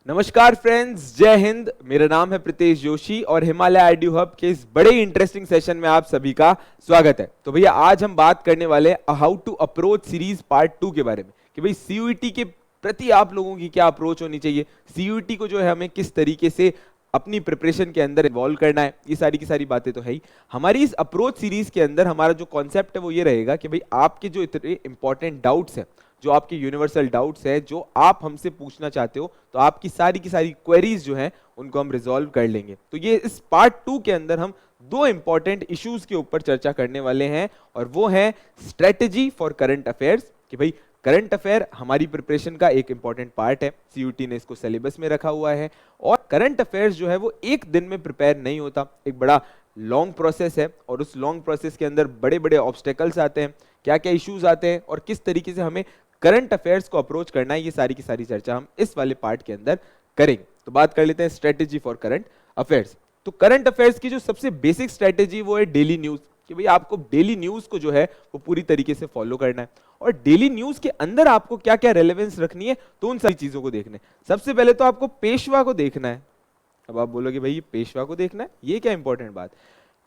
नमस्कार फ्रेंड्स, जय हिंद। मेरा नाम है प्रीतेश जोशी और हिमालय आईडी हब के इस बड़े इंटरेस्टिंग सेशन में आप सभी का स्वागत है। तो भैया आज हम बात करने वाले हैं how to approach series part 2 के बारे में कि भाई सीयूईटी के प्रति आप लोगों की क्या अप्रोच होनी चाहिए, सीयूईटी को जो है हमें किस तरीके से अपनी प्रिपरेशन के अंदर इन्वॉल्व करना है। ये सारी की सारी बातें तो है ही। हमारी इस अप्रोच सीरीज के अंदर हमारा जो कॉन्सेप्ट है वो ये रहेगा कि भाई आपके जो इतने इंपॉर्टेंट डाउट्स हैं, जो आपके यूनिवर्सल डाउट्स हैं, जो आप हमसे पूछना चाहते हो, तो आपकी सारी की सारी क्वेरीज जो हैं उनको हम रिजॉल्व कर लेंगे। तो ये इस पार्ट 2 के अंदर हम दो इंपॉर्टेंट इश्यूज के ऊपर चर्चा करने वाले हैं और वो है स्ट्रेटेजी फॉर करंट अफेयर्स कि भाई करंट अफेयर हमारी प्रिपरेशन का एक इंपॉर्टेंट पार्ट है। सीयूईटी ने इसको सिलेबस में रखा हुआ है और करंट अफेयर्स जो है वो एक दिन में प्रिपेयर नहीं होता, एक बड़ा लॉन्ग प्रोसेस है और उस लॉन्ग प्रोसेस के अंदर बड़े बड़े ऑब्स्टेकल्स आते हैं, क्या क्या इश्यूज आते हैं और किस तरीके से हमें करंट अफेयर्स को अप्रोच करना है, ये सारी की सारी चर्चा हम इस वाले पार्ट के अंदर करेंगे। तो बात कर लेते हैं स्ट्रेटेजी फॉर करंट अफेयर्स। तो करंट अफेयर्स की जो सबसे बेसिक स्ट्रेटेजी वो है डेली न्यूज कि भाई आपको डेली न्यूज को जो है वो पूरी तरीके से फॉलो करना है और डेली न्यूज के अंदर आपको क्या क्या रेलेवेंस रखनी है, तो उन सारी चीजों को देखना है। सबसे पहले तो आपको पेशवा को देखना है। अब आप बोलोगे भाई ये पेशवा को देखना है, ये क्या इंपॉर्टेंट बात।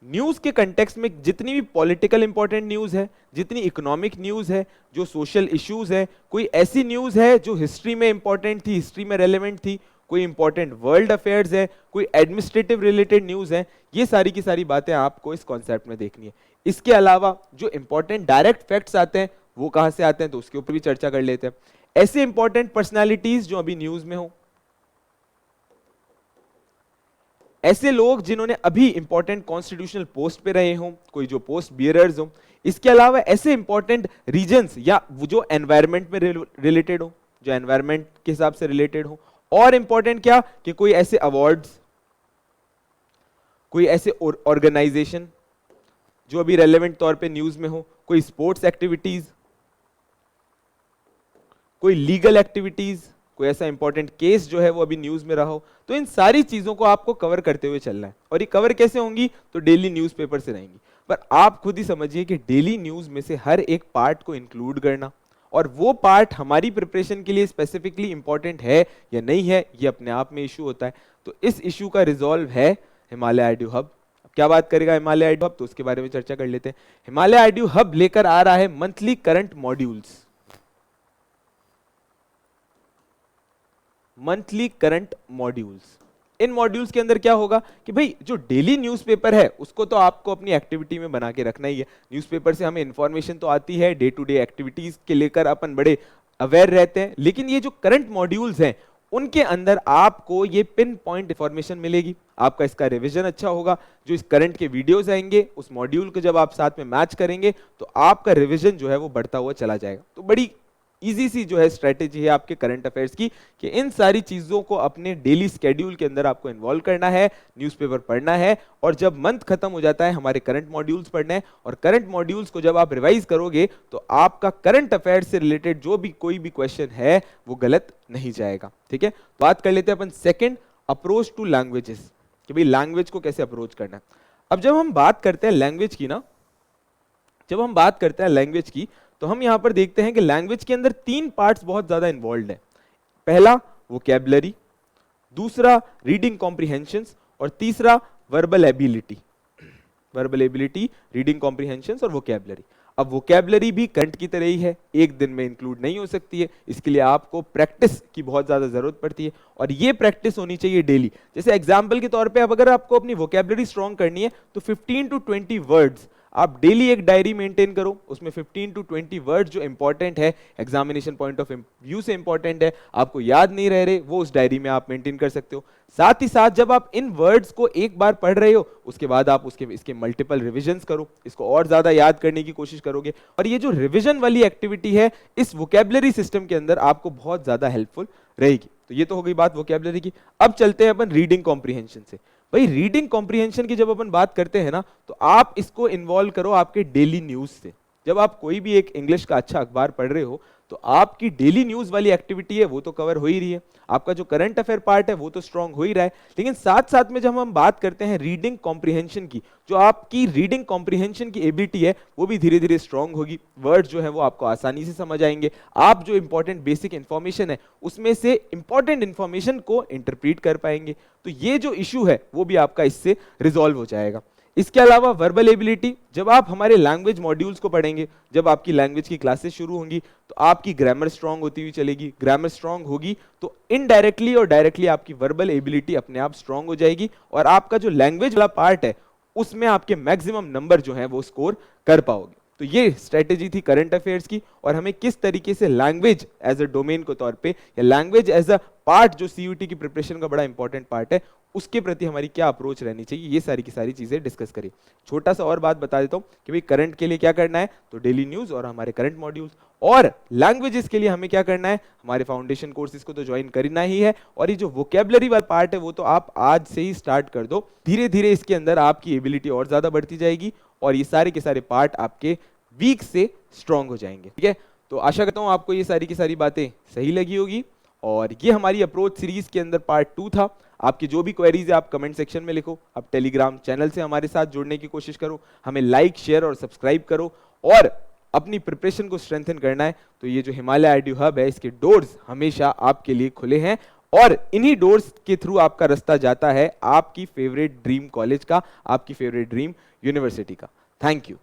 न्यूज के कंटेक्स्ट में जितनी भी पॉलिटिकल इंपॉर्टेंट न्यूज है, जितनी इकोनॉमिक न्यूज है, जो सोशल इश्यूज है, कोई ऐसी न्यूज है जो हिस्ट्री में इंपॉर्टेंट थी, हिस्ट्री में रेलेवेंट थी, कोई इंपॉर्टेंट वर्ल्ड अफेयर्स है, कोई एडमिनिस्ट्रेटिव रिलेटेड न्यूज है, ये सारी की सारी बातें आपको इस कॉन्सेप्ट में देखनी है। इसके अलावा जो इंपॉर्टेंट डायरेक्ट फैक्ट्स आते हैं वो कहां से आते हैं, तो उसके ऊपर भी चर्चा कर लेते हैं। ऐसे इंपॉर्टेंट पर्सनैलिटीज जो अभी न्यूज में हो, ऐसे लोग जिन्होंने अभी इंपॉर्टेंट कॉन्स्टिट्यूशनल पोस्ट पे रहे हों, कोई जो पोस्ट बियरर्स हो। इसके अलावा ऐसे इंपॉर्टेंट रीजन्स या वो जो एनवायरनमेंट में रिलेटेड हो, जो एनवायरनमेंट के हिसाब से रिलेटेड हो। और इंपॉर्टेंट क्या कि कोई ऐसे अवार्ड्स, कोई ऐसे ऑर्गेनाइजेशन जो अभी रेलेवेंट तौर पे न्यूज में हो, कोई स्पोर्ट्स एक्टिविटीज, कोई लीगल एक्टिविटीज, कोई ऐसा इंपॉर्टेंट केस जो है वो अभी न्यूज में रहा हो। तो इन सारी चीजों को आपको कवर करते हुए चलना है और ये कवर कैसे होंगी, तो डेली न्यूज़पेपर से रहेंगी। पर आप खुद ही समझिए कि डेली न्यूज में से हर एक पार्ट को इंक्लूड करना और वो पार्ट हमारी प्रिपरेशन के लिए स्पेसिफिकली इंपॉर्टेंट है या नहीं है, ये अपने आप में इशू होता है। तो इस इशू का रिजॉल्व है हिमालय आईडी हब। क्या बात करेगा हिमालय आईडी हब, तो उसके बारे में चर्चा कर लेते हैं। हिमालय आईडी हब लेकर आ रहा है monthly current modules, monthly current modules. इन मॉड्यूल्स के अंदर क्या होगा कि भाई जो डेली न्यूज़पेपर है उसको तो आपको अपनी एक्टिविटी में बना के रखना ही है। न्यूज़पेपर से हमें इंफॉर्मेशन तो आती है, डे टू डे एक्टिविटीज के लेकर अपन बड़े अवेयर रहते हैं, लेकिन ये जो करंट मॉड्यूल्स हैं उनके अंदर आपको ये पिन पॉइंट इंफॉर्मेशन मिलेगी, आपका इसका रिवीजन अच्छा होगा। जो इस करंट के वीडियोस आएंगे उस मॉड्यूल को जब आप साथ में मैच करेंगे तो आपका रिवीजन जो है वो बढ़ता हुआ चला जाएगा। तो बड़ी इजी सी जो है स्ट्रेटेजी है आपके करंट अफेयर्स की कि इन सारी चीजों को अपने डेली स्केड्यूल के अंदर आपको इन्वॉल्व करना है, न्यूज़पेपर पढ़ना है और जब मंथ खत्म हो जाता है हमारे करंट मॉड्यूल्स पढ़ना है। और करंट मॉड्यूल्स को जब आप रिवाइज करोगे तो आपका करंट अफेयर्स से रिलेटेड जो भी कोई भी क्वेश्चन है वो गलत नहीं जाएगा। ठीक है, बात कर लेते हैं अपन सेकेंड, अप्रोच टू लैंग्वेजेस कि भाई लैंग्वेज को कैसे अप्रोच करना है। अब जब हम बात करते हैं लैंग्वेज की ना, जब हम बात करते हैं लैंग्वेज की तो हम यहां पर देखते हैं कि लैंग्वेज के अंदर तीन पार्ट्स बहुत ज्यादा इन्वॉल्व है। पहला वोकैबुलरी, दूसरा रीडिंग कॉम्प्रिहेंशंस और तीसरा verbal ability. Verbal ability, reading comprehensions और वोकैबुलरी। अब वोकैबुलरी भी करंट की तरह ही है, एक दिन में इंक्लूड नहीं हो सकती है, इसके लिए आपको प्रैक्टिस की बहुत ज्यादा जरूरत पड़ती है और ये प्रैक्टिस होनी चाहिए डेली। जैसे एग्जांपल के तौर पे अब अगर आपको अपनी वोकैबुलरी स्ट्रॉन्ग करनी है तो 15 to 20 वर्ड्स आप डेली एक डायरी मेंटेन करो, उसमें 15 to 20 वर्ड जो इंपॉर्टेंट है, एग्जामिनेशन पॉइंट ऑफ व्यू से इंपॉर्टेंट है, आपको याद नहीं रह रहे, वो उस डायरी में आप मेंटेन कर सकते हो। साथ ही साथ जब आप इन वर्ड्स को एक बार पढ़ रहे हो उसके बाद आप इसके मल्टीपल रिविजन्स करो, इसको और ज्यादा याद करने की कोशिश करोगे और ये जो रिविजन वाली एक्टिविटी है इस वोकैबुलरी सिस्टम के अंदर आपको बहुत ज्यादा हेल्पफुल रहेगी। तो ये तो हो गई बात वोकैबुलरी की। अब चलते हैं अपन रीडिंग कॉम्प्रिहेंशन से। भाई रीडिंग कॉम्प्रिहेंशन की जब अपन बात करते हैं ना तो आप इसको इन्वॉल्व करो आपके डेली न्यूज से। जब आप कोई भी एक इंग्लिश का अच्छा अखबार पढ़ रहे हो तो आपकी डेली न्यूज वाली एक्टिविटी है वो तो कवर हो ही रही है, आपका जो करंट अफेयर पार्ट है वो तो स्ट्रांग हो ही रहा है, लेकिन साथ साथ में जब हम बात करते हैं रीडिंग कॉम्प्रिहेंशन की, जो आपकी रीडिंग कॉम्प्रिहेंशन की एबिलिटी है वो भी धीरे धीरे स्ट्रांग होगी, वर्ड जो है वो आपको आसानी से समझ आएंगे, आप जो इंपॉर्टेंट बेसिक इंफॉर्मेशन है उसमें से इंपॉर्टेंट इंफॉर्मेशन को इंटरप्रीट कर पाएंगे, तो ये जो इशू है वो भी आपका इससे रिजॉल्व हो जाएगा। इसके अलावा वर्बल एबिलिटी, जब आप हमारे लैंग्वेज मॉड्यूल्स को पढ़ेंगे, जब आपकी लैंग्वेज की क्लासेस शुरू होंगी तो आपकी ग्रामर स्ट्रांग होती हुई चलेगी, ग्रामर स्ट्रांग होगी तो इनडायरेक्टली और डायरेक्टली आपकी वर्बल एबिलिटी अपने आप स्ट्रांग हो जाएगी और आपका जो लैंग्वेज वाला पार्ट है उसमें आपके मैक्सिमम नंबर जो है वो स्कोर कर पाओगे। तो ये स्ट्रेटेजी थी करंट अफेयर्स की और हमें किस तरीके से लैंग्वेज एज अ डोमेन के तौर पे या लैंग्वेज एज अ पार्ट जो सीयूटी की प्रिपरेशन का बड़ा इंपॉर्टेंट पार्ट है उसके प्रति हमारी क्या अप्रोच रहनी चाहिए, ये सारी की सारी चीजें डिस्कस करिए। छोटा सा और बात बता देता हूं कि भाई करंट के लिए क्या करना है, तो डेली न्यूज और हमारे करंट मॉड्यूल्स, और लैंग्वेजेस के लिए हमें क्या करना है, हमारे फाउंडेशन कोर्सेज को तो ज्वाइन करना ही है, और ये जो वोकेबलरी वाला पार्ट है वो तो आप आज से ही स्टार्ट कर दो, धीरे धीरे इसके अंदर आपकी एबिलिटी और ज्यादा बढ़ती जाएगी और ये सारे के सारे पार्ट आपके वीक से स्ट्रांग हो जाएंगे। ठीक है, तो आशा करता हूं आपको ये सारी की सारी बातें सही लगी होगी और ये हमारी अप्रोच सीरीज के अंदर पार्ट 2 था। आपकी जो भी क्वेरीज है आप कमेंट सेक्शन में लिखो, आप टेलीग्राम चैनल से हमारे साथ जुड़ने की कोशिश करो, हमें लाइक शेयर और सब्सक्राइब करो, और अपनी प्रिपरेशन को स्ट्रेंथन करना है तो ये जो हिमालय आईडी हब है इसके डोर्स हमेशा आपके लिए खुले हैं और इन्हीं डोर्स के थ्रू आपका रास्ता जाता है आपकी फेवरेट ड्रीम कॉलेज का, आपकी फेवरेट ड्रीम यूनिवर्सिटी का। Thank you.